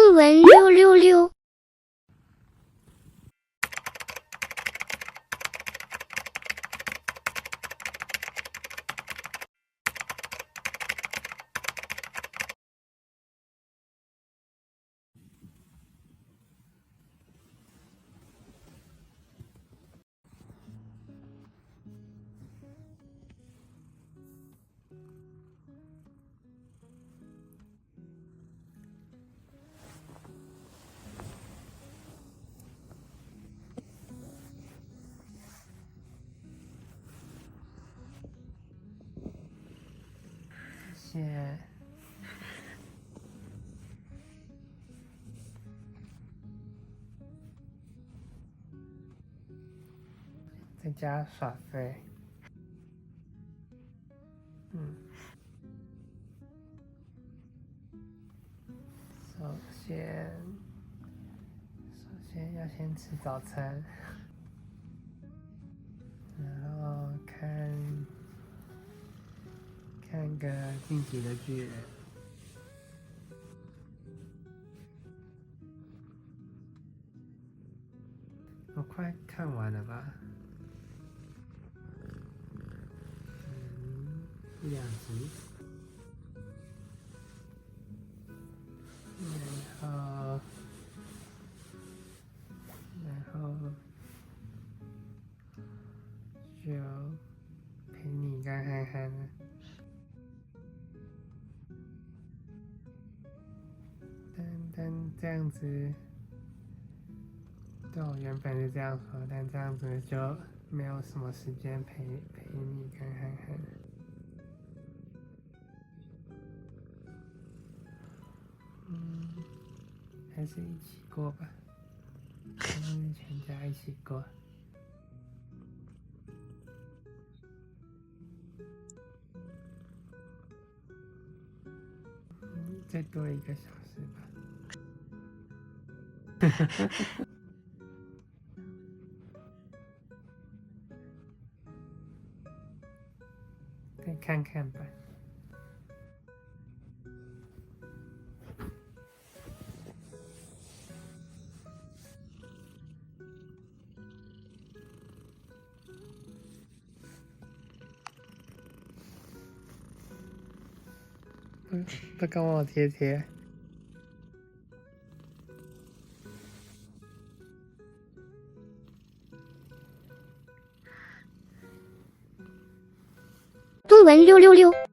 中文666。谢谢。在家耍废。首先要先吃早餐，然后看个进击的巨人。我快看完了吧？一两集。然后就陪你跟憨憨了。但这样子，对我原本是这样说，但这样子就没有什么时间陪你跟憨憨。还是一起过吧，全家一起过。再多1个小时吧。再看看吧。不跟我贴贴。中文666。